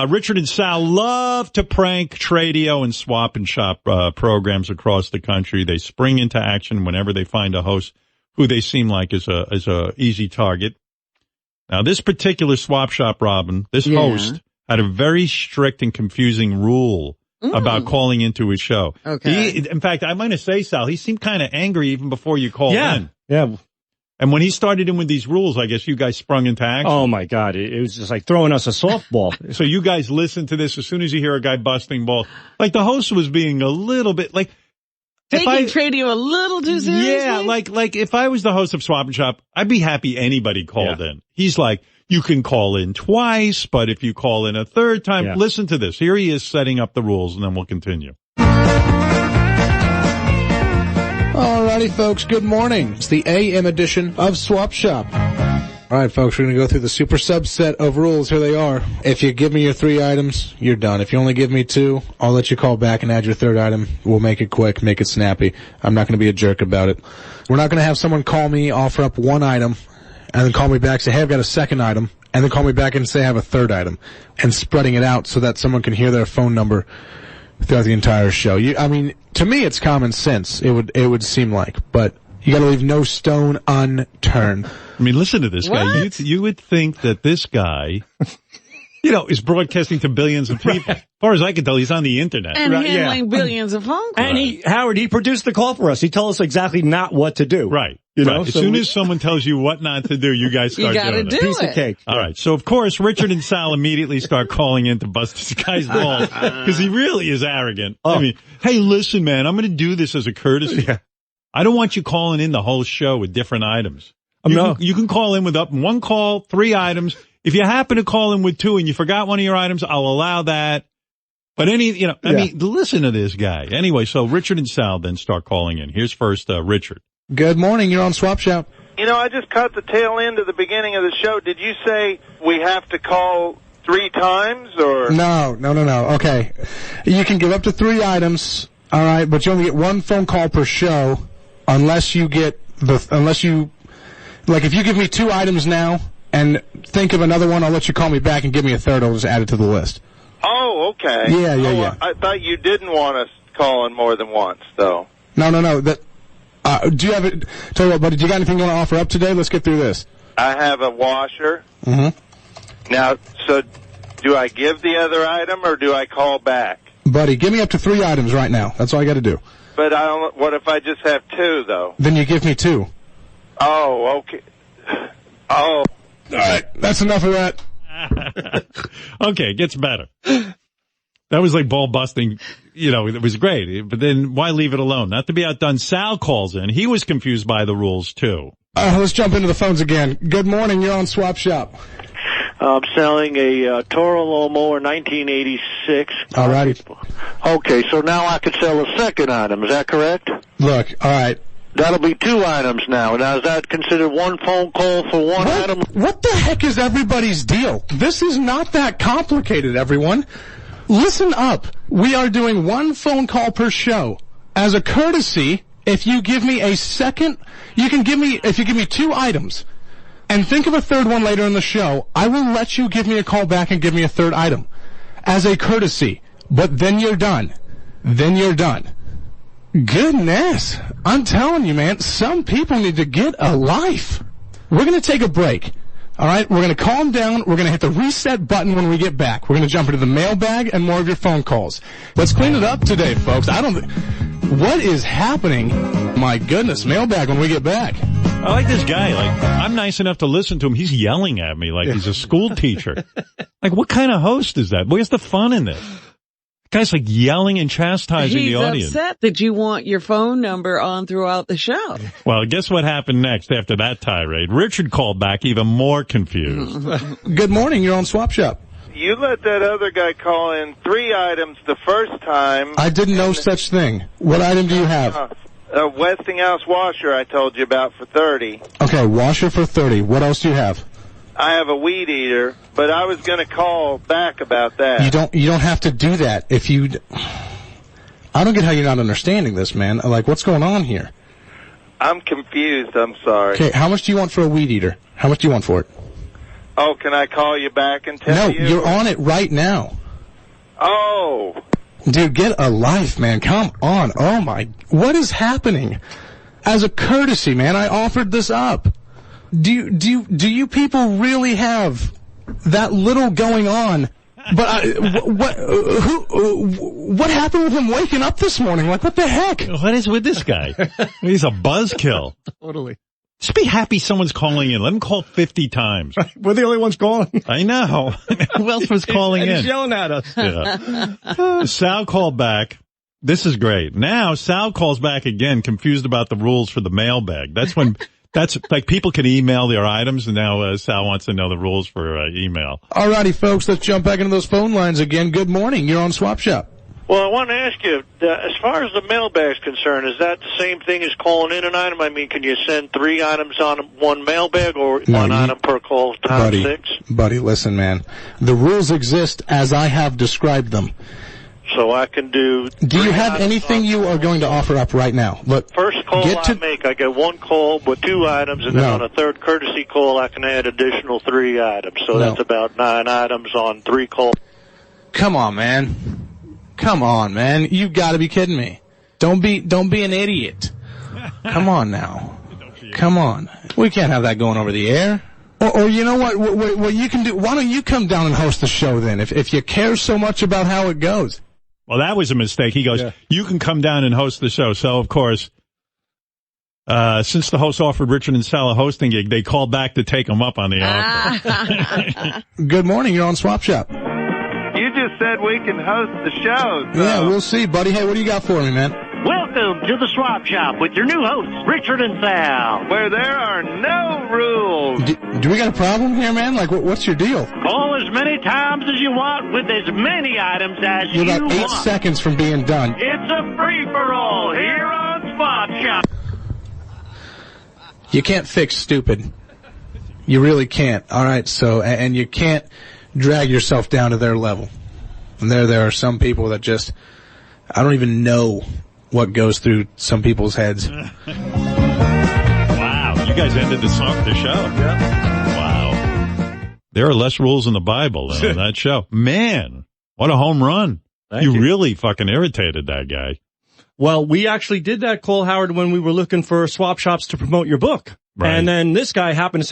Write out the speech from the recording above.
Richard and Sal love to prank Tradio and Swap and Shop programs across the country. They spring into action whenever they find a host who they seem like is a easy target. Now, this particular Swap Shop, Robin, this host had a very strict and confusing rule about calling into his show. Okay. In fact, I'm going to say, Sal, he seemed kind of angry even before you called in. Yeah. And when he started in with these rules, I guess you guys sprung into action. Oh, my God. It was just like throwing us a softball. So you guys listen to this as soon as you hear a guy busting balls. Like, the host was being a little bit, like... Taking Tradio a little too seriously? Yeah, like if I was the host of Swap and Shop, I'd be happy anybody called in. He's like, you can call in twice, but if you call in a third time, listen to this. Here he is setting up the rules, and then we'll continue. Alrighty, folks, good morning. It's the AM edition of Swap Shop. Alright, folks, we're going to go through the super subset of rules. Here they are. If you give me your 3 items, you're done. If you only give me 2, I'll let you call back and add your 3rd item. We'll make it quick, make it snappy. I'm not going to be a jerk about it. We're not going to have someone call me, offer up 1 item, and then call me back, say, hey, I've got a 2nd item, and then call me back and say I have a 3rd item, and spreading it out so that someone can hear their phone number throughout the entire show. I mean, to me, it's common sense. It would seem like, but you got to leave no stone unturned. I mean, listen to this guy. You would think that this guy, is broadcasting to billions of people. As far as I can tell, he's on the internet. And handling billions of phone calls. And he produced the call for us. He told us exactly not what to do. Right. As soon as someone tells you what not to do, you guys start doing it. Piece of cake. All right. So, of course, Richard and Sal immediately start calling in to bust this guy's balls because he really is arrogant. I mean, hey, listen, man, I'm going to do this as a courtesy. Yeah. I don't want you calling in the whole show with different items. You can call in with up 1 call, 3 items. If you happen to call in with 2 and you forgot one of your items, I'll allow that. But I mean, listen to this guy. Anyway, so Richard and Sal then start calling in. Here's first, Richard. Good morning. You're on Swap Shop. I just caught the tail end of the beginning of the show. Did you say we have to call 3 times or? No. Okay. You can give up to 3 items. All right. But you only get 1 phone call per show unless you if you give me 2 items now and think of another one, I'll let you call me back and give me a 3rd. I'll just add it to the list. Oh, okay. Yeah. I thought you didn't want us calling more than once, though. No. Do you have it? Tell you what, buddy, do you got anything you want to offer up today? Let's get through this. I have a washer. Mm-hmm. Now, so do I give the other item or do I call back? Buddy, give me up to 3 items right now. That's all I got to do. But what if I just have 2, though? Then you give me 2. Oh, okay. Oh. All right. That's enough of that. Okay, it gets better. That was like ball busting. It was great. But then why leave it alone? Not to be outdone, Sal calls in. He was confused by the rules, too. Let's jump into the phones again. Good morning. You're on Swap Shop. I'm selling a Toro Lawnmower 1986. All righty. Okay, so now I can sell a 2nd item. Is that correct? Look, all right. That'll be 2 items now. Now, is that considered 1 phone call for 1 item? What the heck is everybody's deal? This is not that complicated, everyone. Listen up. We are doing 1 phone call per show. As a courtesy, if you give me a 2nd, if you give me 2 items, and think of a 3rd one later in the show, I will let you give me a call back and give me a 3rd item. As a courtesy. But then you're done. Goodness. I'm telling you, man, some people need to get a life. We're going to take a break. All right? We're going to calm down. We're going to hit the reset button when we get back. We're going to jump into the mailbag and more of your phone calls. Let's clean it up today, folks. What is happening? My goodness, mailbag when we get back. I like this guy. I'm nice enough to listen to him. He's yelling at me like he's a school teacher. What kind of host is that? Where's the fun in this? Guy's yelling and chastising the audience. He's upset that you want your phone number on throughout the show. Well, guess what happened next after that tirade? Richard called back even more confused. Good morning. You're on Swap Shop. You let that other guy call in 3 items the first time. I didn't know such thing. What item do you have? A Westinghouse washer I told you about for 30. Okay, washer for 30. What else do you have? I have a weed eater, but I was going to call back about that. You don't have to do that. I don't get how you're not understanding this, man. What's going on here? I'm confused. I'm sorry. Okay, how much do you want for a weed eater? How much do you want for it? Oh, can I call you back and tell you? No, you're on it right now. Oh. Dude, get a life, man. Come on. Oh my, what is happening? As a courtesy, man, I offered this up. Do you people really have that little going on? But what happened with him waking up this morning? Like, what the heck? What is with this guy? He's a buzzkill. Totally. Just be happy someone's calling in. Let him call 50 times. We're the only ones calling. I know. Who else was calling and in? He's yelling at us. Yeah. Sal called back. This is great. Now Sal calls back again, confused about the rules for the mailbag. That's when, that's like people can email their items, and now Sal wants to know the rules for email. Alrighty, folks, let's jump back into those phone lines again. Good morning. You're on SwapShop. Well, I want to ask you, as far as the mailbag's concerned, is that the same thing as calling in an item? I mean, can you send 3 items on one mailbag or one item per call times 6? Buddy, listen, man. The rules exist as I have described them. So I can do... Do you have anything you are going to offer up right now? Look, first call I make, I get 1 call with 2 items, and then on a third courtesy call, I can add additional 3 items. So that's about 9 items on 3 calls. Come on, man. Come on, man. You gotta be kidding me. Don't be an idiot. Come on now. Come on. We can't have that going over the air. Or you know what you can do? Why don't you come down and host the show then, if you care so much about how it goes? Well, that was a mistake. He goes, you can come down and host the show. So, of course, since the host offered Richard and Sal a hosting gig, they called back to take him up on the offer. Good morning. You're on SwapShop. You just said we can host the show. So. Yeah, we'll see, buddy. Hey, what do you got for me, man? Welcome to the Swap Shop with your new hosts, Richard and Sal. Where there are no rules. Do we got a problem here, man? Like, what's your deal? Call as many times as you want with as many items as you want. You're about 8 seconds from being done. It's a free-for-all here on Swap Shop. You can't fix stupid. You really can't. All right, so, and you can't drag yourself down to their level. And there are some people that just, I don't even know what goes through some people's heads. Wow. You guys ended the show. Yeah. Wow. There are less rules in the Bible than on that show. Man, what a home run. You really fucking irritated that guy. Well, we actually did that call, Howard, when we were looking for swap shops to promote your book. Right. And then this guy happened to say,